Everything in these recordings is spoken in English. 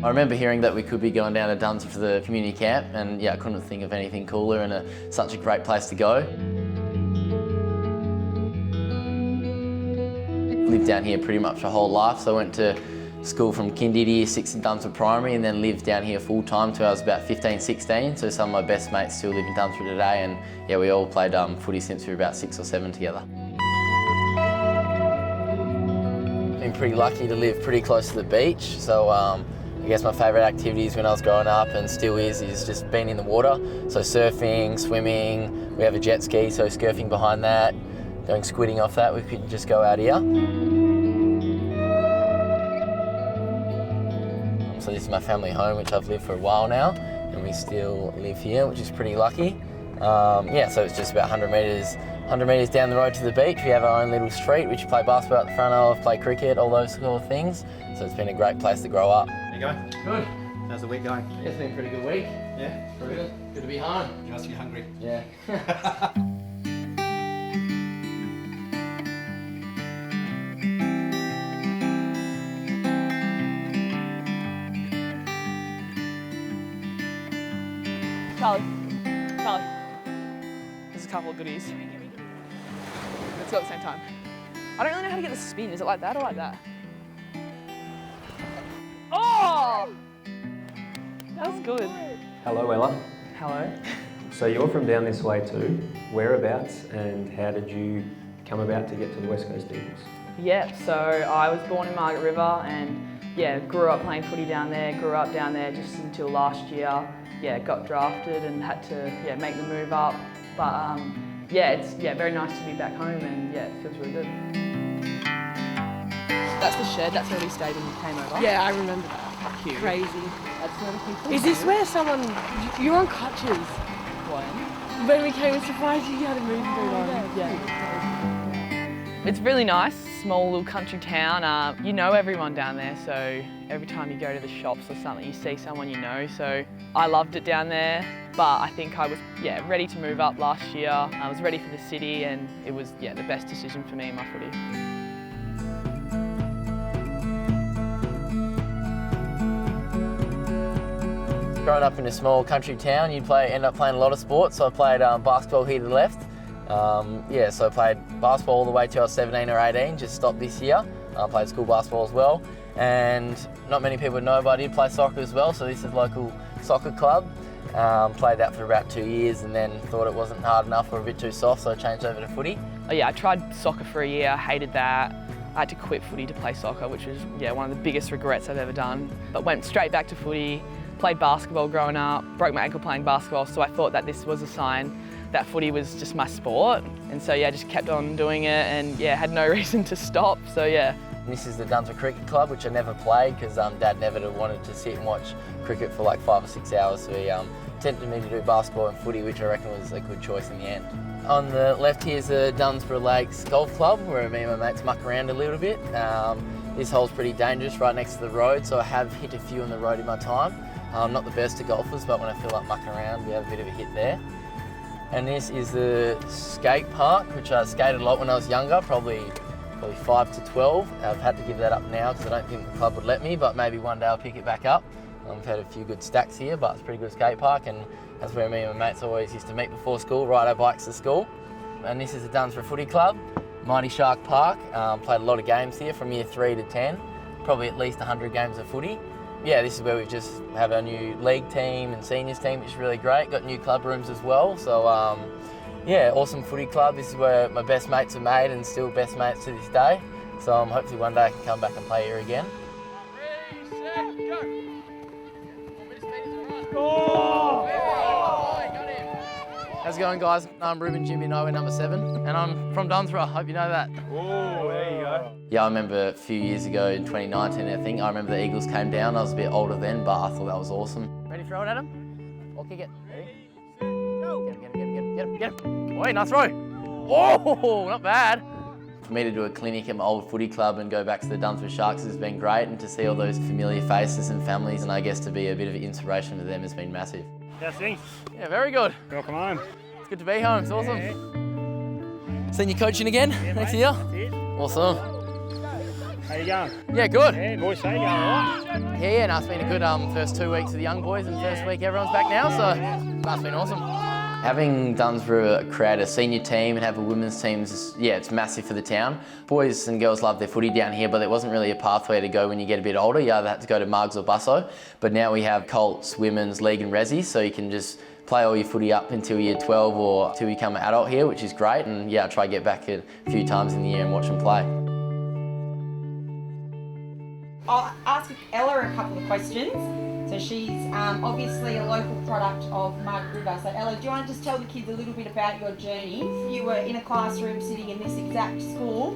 I remember hearing that we could be going down to Dunsborough for the community camp, and yeah, I couldn't think of anything cooler and such a great place to go. Lived down here pretty much my whole life, so I went to school from kindy to year 6 in Dunsborough Primary and then lived down here full time till I was about 15, 16. So some of my best mates still live in Dunsborough today, and yeah, we all played footy since we were about 6 or 7 together. Been pretty lucky to live pretty close to the beach, so I guess my favourite activities when I was growing up and still is just being in the water. So surfing, swimming, we have a jet ski, so surfing behind that, going squidding off that, we could just go out here. So this is my family home, which I've lived for a while now, and we still live here, which is pretty lucky. Yeah, so it's just about 100 metres down the road to the beach. We have our own little street, which you play basketball at the front of, play cricket, all those sort of things. So it's been a great place to grow up. How you going? Good. How's the week going? Yeah, it's been a pretty good week. Yeah? Pretty good. Good to be home. You must be hungry. Yeah. Charlie, there's a couple of goodies. Let's go at the same time. I don't really know how to get the spin. Is it like that or like that? Oh! That was good. Hello, Ella. Hello. So you're from down this way too. Whereabouts and how did you come about to get to the West Coast Eagles? Yeah, so I was born in Margaret River and yeah, grew up playing footy down there, grew up down there just until last year. Yeah, got drafted and had to make the move up. But yeah, it's very nice to be back home and yeah, it feels really good. That's the shed, that's where we stayed when you came over. Yeah, I remember that. Cute. Crazy. That's where the people Is this where someone, you're on crutches? When? When we came, we surprised you had a move on. Yeah. It's really nice, small little country town. You know everyone down there, so every time you go to the shops or something, you see someone you know. So I loved it down there, but I think I was ready to move up last year. I was ready for the city, and it was the best decision for me in my footy. Growing up in a small country town, you'd end up playing a lot of sports. So I played basketball here to the left. So I played basketball all the way till I was 17 or 18, just stopped this year. I played school basketball as well. And not many people know, but I did play soccer as well. So this is a local soccer club. Played that for about 2 years and then thought it wasn't hard enough or a bit too soft, so I changed over to footy. Oh yeah, I tried soccer for a year, hated that. I had to quit footy to play soccer, which was one of the biggest regrets I've ever done. But went straight back to footy, played basketball growing up, broke my ankle playing basketball, so I thought that this was a sign that footy was just my sport. And so yeah, just kept on doing it and had no reason to stop, so yeah. This is the Dunsborough Cricket Club, which I never played because Dad never wanted to sit and watch cricket for like 5 or 6 hours. So he tempted me to do basketball and footy, which I reckon was a good choice in the end. On the left here is the Dunsborough Lakes Golf Club, where me and my mates muck around a little bit. This hole's pretty dangerous, right next to the road, so I have hit a few on the road in my time. I'm not the best of golfers, but when I feel like mucking around, we have a bit of a hit there. And this is the skate park, which I skated a lot when I was younger, probably 5 to 12. I've had to give that up now because I don't think the club would let me, but maybe one day I'll pick it back up. I've had a few good stacks here, but it's a pretty good skate park, and that's where me and my mates always used to meet before school, ride our bikes to school. And this is the Dunsborough Footy Club, Mighty Shark Park. Played a lot of games here from year 3 to 10, probably at least 100 games of footy. Yeah, this is where we just have our new league team and seniors team, which is really great. Got new club rooms as well, so awesome footy club. This is where my best mates are made and still best mates to this day. So hopefully one day I can come back and play here again. Ready, set, go! Oh! How's it going, guys? I'm Reuben, Ginbey and Roberts, number 7, and I'm from Dunsborough. Hope you know that. Oh, there you go. Yeah, I remember a few years ago in 2019, I think. I remember the Eagles came down. I was a bit older then, but I thought that was awesome. Ready to throw it at him? Or kick it? Ready? Go! Get him. Oi, nice throw. Oh, not bad. For me to do a clinic at my old footy club and go back to the Dunsborough Sharks has been great, and to see all those familiar faces and families, and I guess to be a bit of an inspiration to them has been massive. How's things? Yeah, very good. Welcome home. It's good to be home, it's awesome. Yeah. Seen you coaching again next year? That's it. Awesome. How you going? Yeah, good. Yeah, boys, say you going all right? Yeah, no, it's been a good first 2 weeks of the young boys, and first week everyone's back now, so that's been awesome. Having Dunsborough create a senior team and have a women's team is, yeah, it's massive for the town. Boys and girls love their footy down here, but there wasn't really a pathway to go when you get a bit older. You either had to go to Margs or Busso, but now we have Colts, Women's, League and Resi, so you can just play all your footy up until you're 12 or until you become an adult here, which is great. And yeah, I try to get back a few times in the year and watch them play. I'll ask Ella a couple of questions. So she's obviously a local product of Margaret River. So Ella, do you want to just tell the kids a little bit about your journey? You were in a classroom sitting in this exact school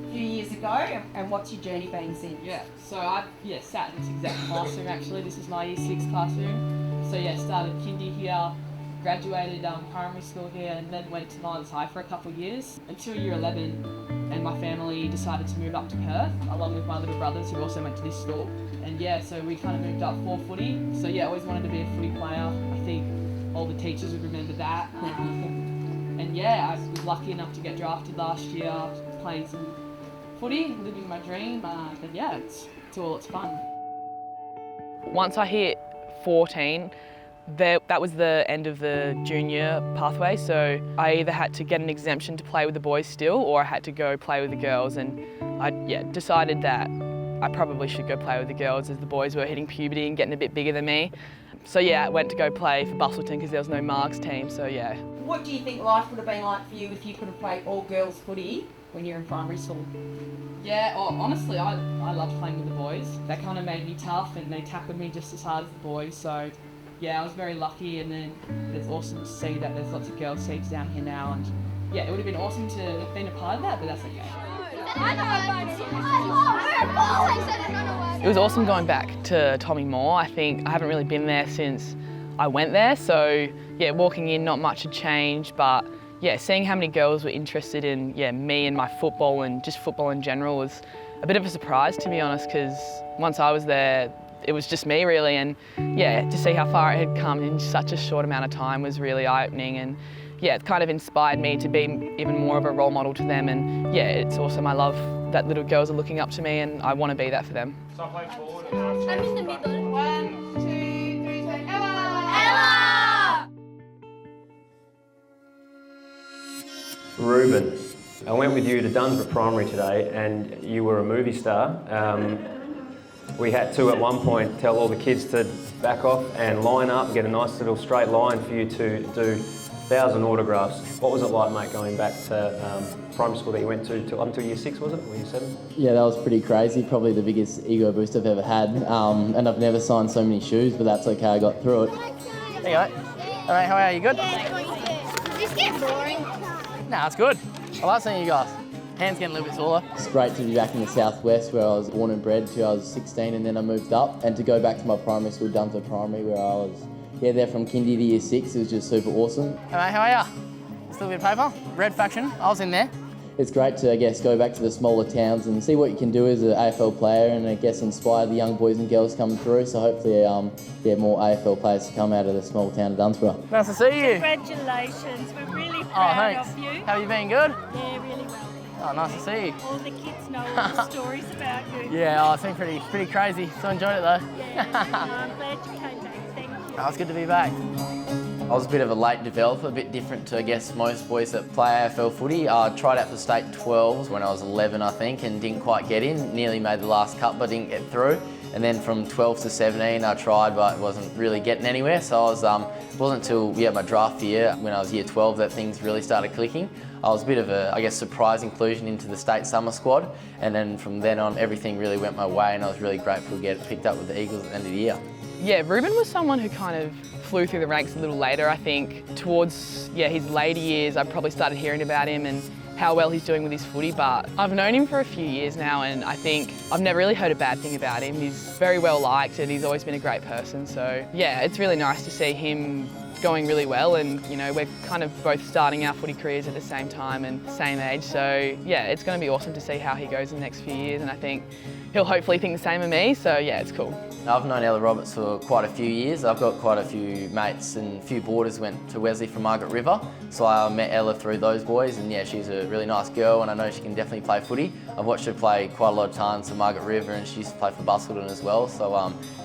a few years ago, and what's your journey been since? Yeah, so I've sat in this exact classroom actually. This is my Year 6 classroom. So yeah, started kindy here, graduated primary school here, and then went to Lions High for a couple of years until year 11, and my family decided to move up to Perth along with my little brothers who also went to this school. And yeah, so we kind of moved up for footy. So yeah, always wanted to be a footy player. I think all the teachers would remember that. And yeah, I was lucky enough to get drafted last year, playing some footy, living my dream. But yeah, it's fun. Once I hit 14, that was the end of the junior pathway, so I either had to get an exemption to play with the boys still, or I had to go play with the girls, and I decided that I probably should go play with the girls as the boys were hitting puberty and getting a bit bigger than me. So yeah, I went to go play for Bustleton because there was no Margs team, so yeah. What do you think life would have been like for you if you could have played all girls footy when you're in primary school? Yeah, honestly, I loved playing with the boys. They kind of made me tough and they tackled me just as hard as the boys, so yeah, I was very lucky, and then it's awesome to see that there's lots of girls' teams down here now, and yeah, it would have been awesome to have been a part of that, but that's okay. It was awesome going back to Tommy Moore. I think I haven't really been there since I went there, so yeah, walking in, not much had changed, but yeah, seeing how many girls were interested in me and my football and just football in general was a bit of a surprise, to be honest, because once I was there, it was just me really, and yeah, to see how far it had come in such a short amount of time was really eye-opening, and yeah, it kind of inspired me to be even more of a role model to them, and yeah, it's awesome. I love that little girls are looking up to me, and I want to be that for them. So I play forward. I'm in the middle. 1, 2, 3, say Ella! Ella! Reuben, I went with you to Dunsborough Primary today, and you were a movie star. We had to, at one point, tell all the kids to back off and line up and get a nice little straight line for you to do 1,000 autographs. What was it like, mate, going back to primary school that you went to until year 6, was it? Or year 7? Yeah, that was pretty crazy. Probably the biggest ego boost I've ever had. And I've never signed so many shoes, but that's okay, I got through it. Hey, mate. All right, how are you? Good? Does this get boring? Nah, it's good. I like seeing you guys. Hands getting a little bit taller. It's great to be back in the southwest where I was born and bred till I was 16, and then I moved up, and to go back to my primary school, Dunsborough Primary, where I was there from kindy to year 6. It was just super awesome. Hey mate, how are ya? Still a bit of paper? Red faction, I was in there. It's great to, I guess, go back to the smaller towns and see what you can do as an AFL player, and I guess inspire the young boys and girls coming through. So hopefully, more AFL players to come out of the small town of Dunsborough. Nice to see you. Congratulations, we're really proud of you. How have you been? Good? Yeah, really well. Oh, nice to see you. All the kids know all the stories about you. Yeah, it's been pretty crazy. So enjoyed it though. Yeah, I'm glad you came back. Thank you. Oh, it's good to be back. I was a bit of a late developer, a bit different to, I guess, most boys that play AFL footy. I tried out for state 12s when I was 11, I think, and didn't quite get in. Nearly made the last cut, but didn't get through. And then from 12 to 17, I tried, but wasn't really getting anywhere. So I was, wasn't until my draft year, when I was year 12, that things really started clicking. I was a bit of a, I guess, surprise inclusion into the state summer squad. And then from then on, everything really went my way, and I was really grateful to get picked up with the Eagles at the end of the year. Yeah, Reuben was someone who kind of flew through the ranks a little later, I think. Towards his later years, I probably started hearing about him and how well he's doing with his footy, but I've known him for a few years now, and I think I've never really heard a bad thing about him. He's very well liked and he's always been a great person, so yeah, it's really nice to see him going really well, and you know, we're kind of both starting our footy careers at the same time and same age, so yeah, it's going to be awesome to see how he goes in the next few years, and I think he'll hopefully think the same of me, so yeah, it's cool. I've known Ella Roberts for quite a few years. I've got quite a few mates, and a few boarders went to Wesley from Margaret River, so I met Ella through those boys, and yeah, she's a really nice girl, and I know she can definitely play footy. I've watched her play quite a lot of times for Margaret River, and she used to play for Busselton as well, so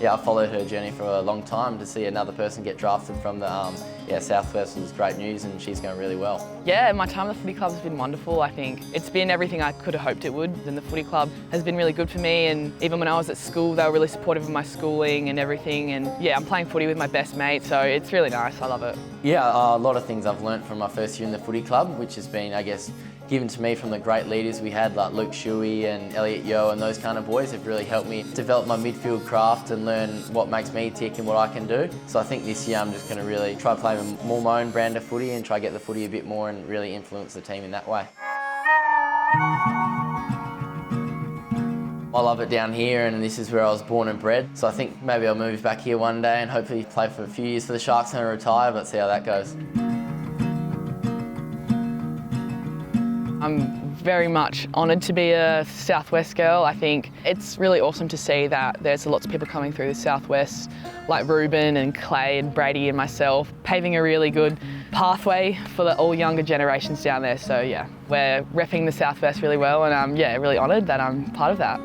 yeah, I followed her journey for a long time. To see another person get drafted from the Southwest was great news, and she's going really well. Yeah, my time at the footy club has been wonderful. I think it's been everything I could have hoped it would, and the footy club has been really good for me, and even when I was at school they were really supportive of my schooling and everything, and yeah, I'm playing footy with my best mate, so it's really nice, I love it. Yeah, a lot of things I've learnt from my first year in the footy club, which has been, I guess, given to me from the great leaders we had, like Luke Shuey and Elliot Yeo, and those kind of boys have really helped me develop my midfield craft and learn what makes me tick and what I can do. So I think this year I'm just going to really try to play more my own brand of footy and try to get the footy a bit more and really influence the team in that way. I love it down here, and this is where I was born and bred, so I think maybe I'll move back here one day and hopefully play for a few years for the Sharks and retire, but see how that goes. I'm very much honoured to be a Southwest girl. I think it's really awesome to see that there's lots of people coming through the Southwest, like Reuben and Clay and Brady and myself, paving a really good pathway for the all younger generations down there. So yeah, we're repping the Southwest really well, and I'm really honoured that I'm part of that.